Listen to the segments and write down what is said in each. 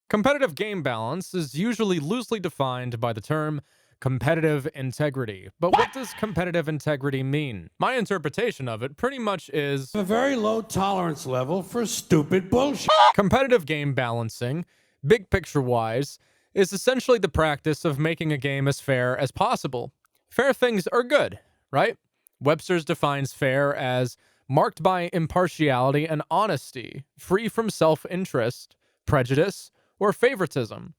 Competitive game balance is usually loosely defined by the term competitive integrity. But what does competitive integrity mean? My interpretation of it pretty much is A very low tolerance level for stupid bullshit. competitive game balancing, big picture wise, is essentially the practice of making a game as fair as possible. Fair things are good, right? Webster's defines fair as marked by impartiality and honesty, free from self-interest, prejudice, or favoritism.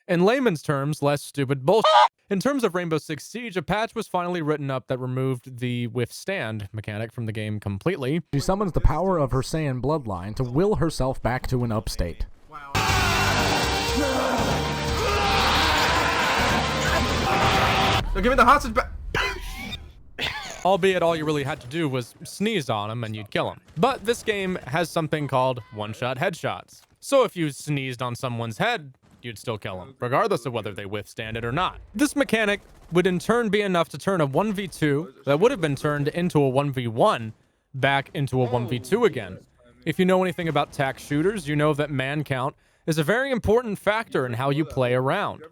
In layman's terms, less stupid bullshit. In terms of Rainbow Six Siege, a patch was finally written up that removed the withstand mechanic from the game completely. She summons the power of her Saiyan bloodline to will herself back to an upstate. So give me the hostage back. Albeit all you really had to do was sneeze on him and you'd kill him. But this game has something called one-shot headshots. So if you sneezed on someone's head, you'd still kill them, regardless of whether they withstand it or not. This mechanic would in turn be enough to turn a 1v2 that would have been turned into a 1v1 back into a 1v2 again. If you know anything about tac shooters, you know that man count is a very important factor in how you play around.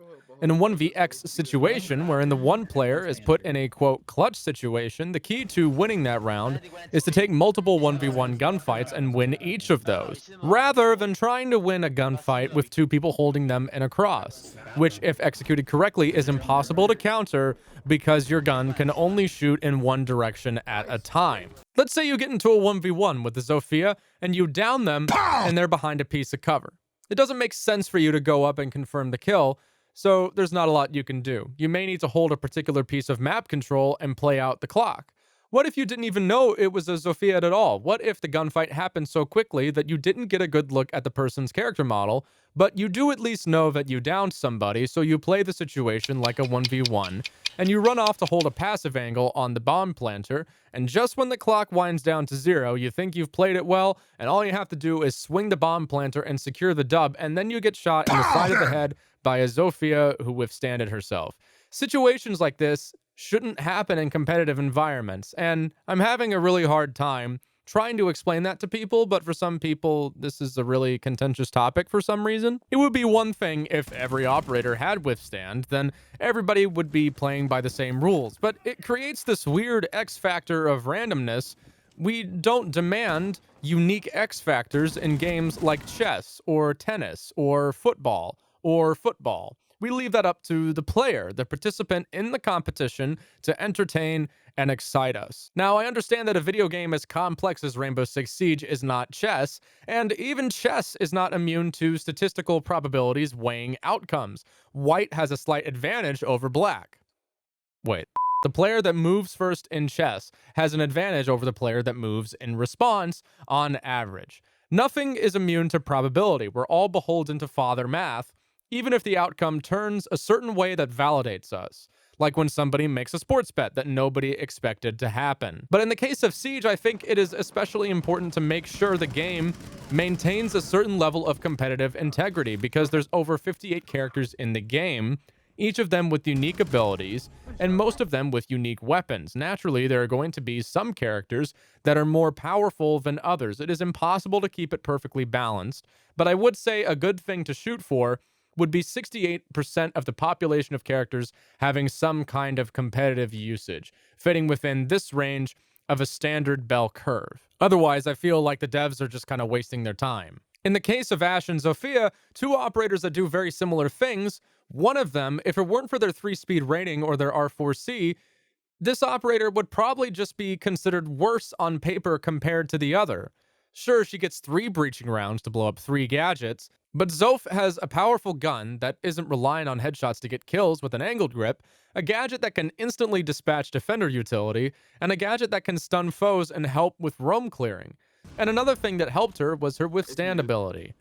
In a 1vx situation, wherein the one player is put in a, quote, clutch situation, the key to winning that round is to take multiple 1v1 gunfights and win each of those, rather than trying to win a gunfight with two people holding them in a cross, which, if executed correctly, is impossible to counter because your gun can only shoot in one direction at a time. Let's say you get into a 1v1 with the Zofia, and you down them, and they're behind a piece of cover. It doesn't make sense for you to go up and confirm the kill, so there's not a lot you can do. You may need to hold a particular piece of map control and play out the clock. What if you didn't even know it was a Zofia at all? What if the gunfight happened so quickly that you didn't get a good look at the person's character model, but you do at least know that you downed somebody, so you play the situation like a 1v1, and you run off to hold a passive angle on the bomb planter, and just when the clock winds down to 0, you think you've played it well, and all you have to do is swing the bomb planter and secure the dub, and then you get shot in the side of the head by a Zofia who withstanded herself. Situations like this shouldn't happen in competitive environments, and I'm having a really hard time trying to explain that to people, but for some people, this is a really contentious topic for some reason. It would be one thing if every operator had withstand, then everybody would be playing by the same rules, but it creates this weird X factor of randomness. We don't demand unique X factors in games like chess or tennis or football. We leave that up to the player, the participant in the competition, to entertain and excite us. Now, I understand that a video game as complex as Rainbow Six Siege is not chess, and even chess is not immune to statistical probabilities weighing outcomes. White has a slight advantage over black. Wait. The player that moves first in chess has an advantage over the player that moves in response on average. Nothing is immune to probability. We're all beholden to father math, even if the outcome turns a certain way that validates us, like when somebody makes a sports bet that nobody expected to happen. But in the case of Siege, I think it is especially important to make sure the game maintains a certain level of competitive integrity, because there's over 58 characters in the game, each of them with unique abilities, and most of them with unique weapons. Naturally, there are going to be some characters that are more powerful than others. It is impossible to keep it perfectly balanced, but I would say a good thing to shoot for would be 68% of the population of characters having some kind of competitive usage, fitting within this range of a standard bell curve. Otherwise, I feel like the devs are just kind of wasting their time. In the case of Ashe and Zofia, two operators that do very similar things, one of them, if it weren't for their 3-speed rating or their R4C, this operator would probably just be considered worse on paper compared to the other. Sure, she gets 3 breaching rounds to blow up 3 gadgets, but Zof has a powerful gun that isn't relying on headshots to get kills with an angled grip, a gadget that can instantly dispatch defender utility, and a gadget that can stun foes and help with roam clearing. And another thing that helped her was her withstand ability.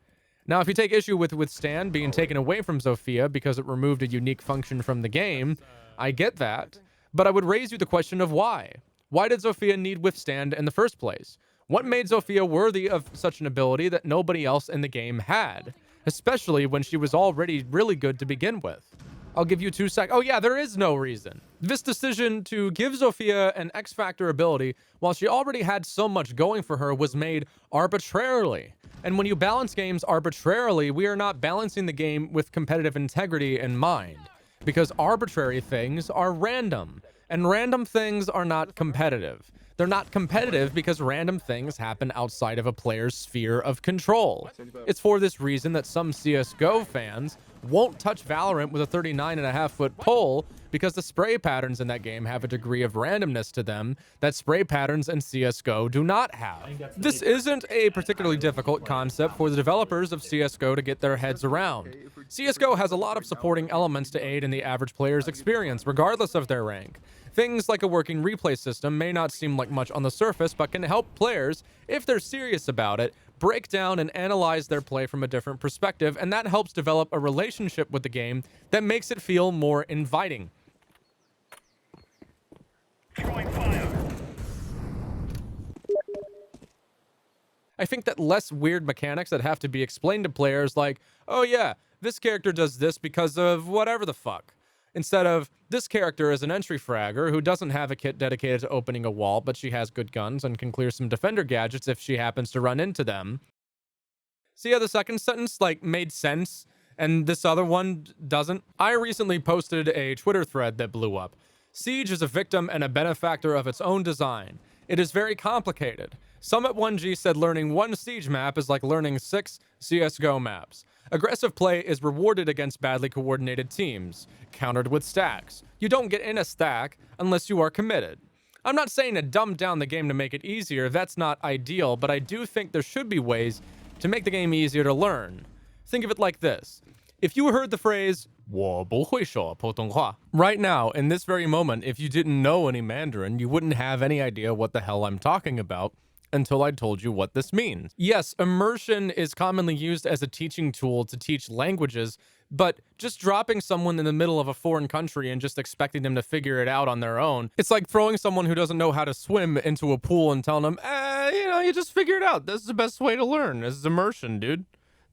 Now, if you take issue with withstand being taken away from Zofia because it removed a unique function from the game, I get that, but I would raise you the question of why. Why did Zofia need withstand in the first place? What made Zofia worthy of such an ability that nobody else in the game had, especially when she was already really good to begin with? I'll give you 2 seconds. Oh yeah, there is no reason. This decision to give Zofia an X Factor ability while she already had so much going for her was made arbitrarily. And when you balance games arbitrarily, we are not balancing the game with competitive integrity in mind. Because arbitrary things are random, and random things are not competitive. They're not competitive because random things happen outside of a player's sphere of control. It's for this reason that some CSGO fans won't touch Valorant with a 39.5-foot pole because the spray patterns in that game have a degree of randomness to them that spray patterns in CSGO do not have. This isn't a particularly difficult concept for the developers of CSGO to get their heads around. CSGO has a lot of supporting elements to aid in the average player's experience, regardless of their rank. Things like a working replay system may not seem like much on the surface, but can help players, if they're serious about it, break down and analyze their play from a different perspective, and that helps develop a relationship with the game that makes it feel more inviting. Throwing fire. I think that less weird mechanics that have to be explained to players, like, oh yeah, this character does this because of whatever the fuck. Instead of, this character is an entry fragger who doesn't have a kit dedicated to opening a wall, but she has good guns and can clear some defender gadgets if she happens to run into them. See how the second sentence, made sense, and this other one doesn't? I recently posted a Twitter thread that blew up. Siege is a victim and a benefactor of its own design. It is very complicated. Summit1G said learning 1 Siege map is like learning 6 CSGO maps. Aggressive play is rewarded against badly coordinated teams, countered with stacks. You don't get in a stack unless you are committed. I'm not saying to dumb down the game to make it easier, that's not ideal, but I do think there should be ways to make the game easier to learn. Think of it like this. If you heard the phrase, 我不会说普通话, right now, in this very moment, if you didn't know any Mandarin, you wouldn't have any idea what the hell I'm talking about until I told you what this means. Yes, immersion is commonly used as a teaching tool to teach languages, but just dropping someone in the middle of a foreign country and just expecting them to figure it out on their own, it's like throwing someone who doesn't know how to swim into a pool and telling them, you just figure it out. This is the best way to learn. This is immersion, dude.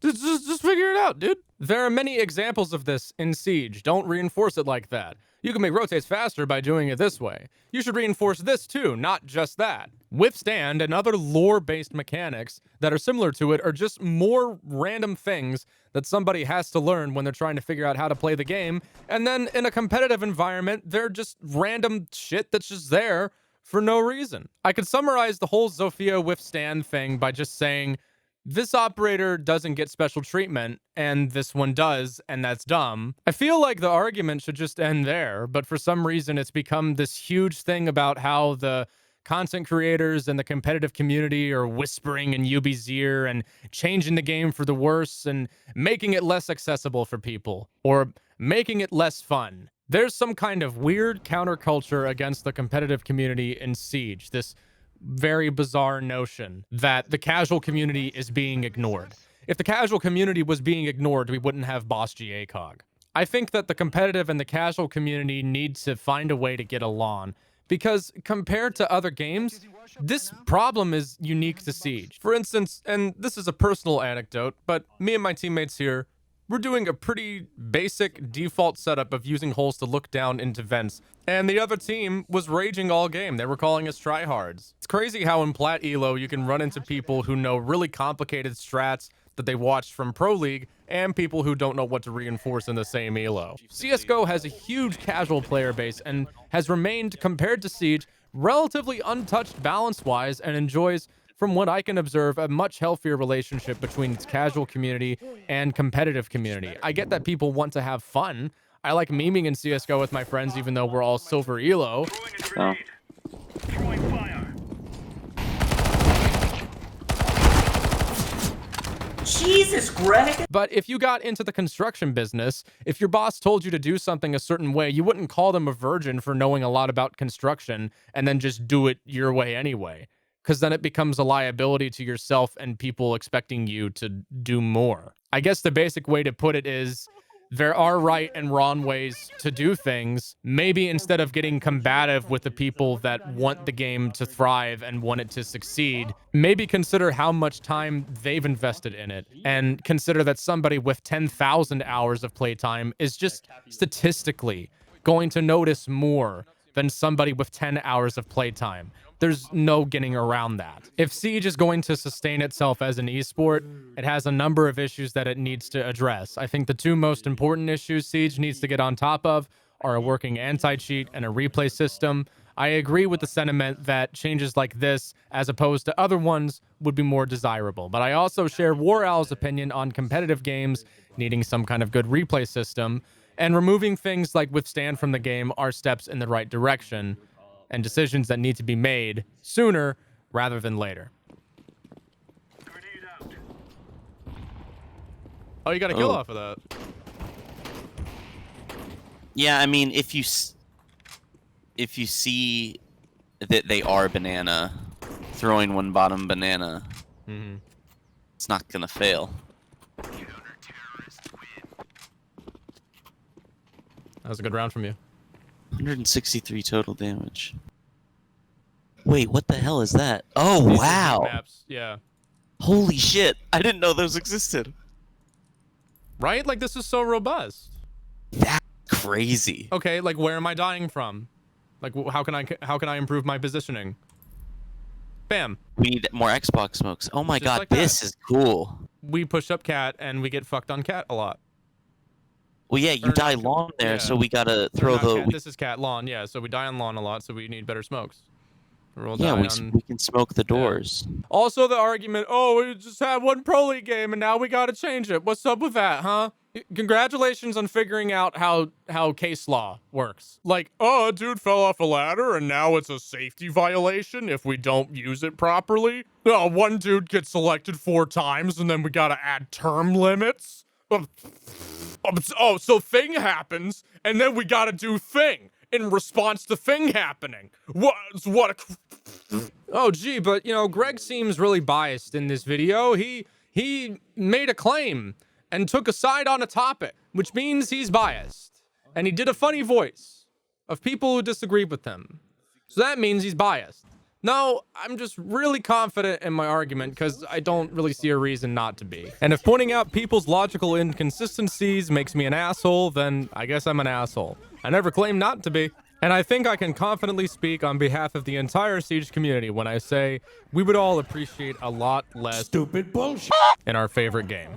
Just figure it out, dude. There are many examples of this in Siege. Don't reinforce it like that. You can make rotates faster by doing it this way. You should reinforce this too, not just that. Withstand and other lore-based mechanics that are similar to it are just more random things that somebody has to learn when they're trying to figure out how to play the game. And then in a competitive environment, they're just random shit that's just there for no reason. I could summarize the whole Zofias Withstand thing by just saying, this operator doesn't get special treatment, and this one does, and that's dumb. I feel like the argument should just end there, but for some reason it's become this huge thing about how the content creators and the competitive community are whispering in UB's ear and changing the game for the worse and making it less accessible for people, or making it less fun. There's some kind of weird counterculture against the competitive community in Siege, this very bizarre notion that the casual community is being ignored. If the casual community was being ignored, we wouldn't have Boss GACOG. I think that the competitive and the casual community need to find a way to get along, because compared to other games, this problem is unique to Siege. For instance, and this is a personal anecdote, but me and my teammates here, we're doing a pretty basic default setup of using holes to look down into vents, and the other team was raging all game. They were calling us tryhards. It's crazy how in Plat Elo you can run into people who know really complicated strats that they watched from Pro League, and people who don't know what to reinforce in the same Elo. CSGO has a huge casual player base and has remained, compared to Siege, relatively untouched balance-wise, and enjoys, from what I can observe, a much healthier relationship between its casual community and competitive community. I get that people want to have fun. I like memeing in CSGO with my friends, even though we're all silver elo. Throwing a grenade. Throwing fire. Jesus, Greg! But if you got into the construction business, if your boss told you to do something a certain way, you wouldn't call them a virgin for knowing a lot about construction and then just do it your way anyway. Because then it becomes a liability to yourself and people expecting you to do more. I guess the basic way to put it is, there are right and wrong ways to do things. Maybe instead of getting combative with the people that want the game to thrive and want it to succeed, maybe consider how much time they've invested in it, and consider that somebody with 10,000 hours of playtime is just statistically going to notice more than somebody with 10 hours of playtime. There's no getting around that. If Siege is going to sustain itself as an esport, it has a number of issues that it needs to address. I think the two most important issues Siege needs to get on top of are a working anti-cheat and a replay system. I agree with the sentiment that changes like this, as opposed to other ones, would be more desirable. But I also share War Owl's opinion on competitive games needing some kind of good replay system, and removing things like Withstand from the game are steps in the right direction, and decisions that need to be made sooner rather than later. Grenade out. Oh, you got a kill off of that. Yeah, I mean, if you see that they are banana, throwing one bottom banana, it's not gonna fail. That was a good round from you. 163 total damage. Wait, what the hell is that? Oh, These are wow. maps. Yeah. Holy shit. I didn't know those existed. Right? Like, this is so robust. That's crazy. Okay, like, where am I dying from? Like, how can I improve my positioning? Bam. We need more Xbox smokes. Oh my Just god, like this that. is cool. We push up cat and we get fucked on cat a lot. Well, yeah, you Or die not- long there, yeah. so we gotta Or throw not the... cat, this is cat lawn, yeah. So we die on lawn a lot, so we need better smokes. We'll yeah, die we on- can smoke the doors. Also, the argument, oh, we just had one Pro League game and now we gotta change it. What's up with that, huh? Congratulations on figuring out how case law works. Like, oh, a dude fell off a ladder and now it's a safety violation if we don't use it properly. Oh, one dude gets selected 4 times and then we gotta add term limits. Oh, so thing happens and then we gotta do thing in response to thing happening. What a... Oh, gee, but, you know, Greg seems really biased in this video. He made a claim and took a side on a topic, which means he's biased. And he did a funny voice of people who disagreed with him. So that means he's biased. No, I'm just really confident in my argument because I don't really see a reason not to be. And if pointing out people's logical inconsistencies makes me an asshole, then I guess I'm an asshole. I never claimed not to be. And I think I can confidently speak on behalf of the entire Siege community when I say we would all appreciate a lot less Stupid bullshit. in our favorite game.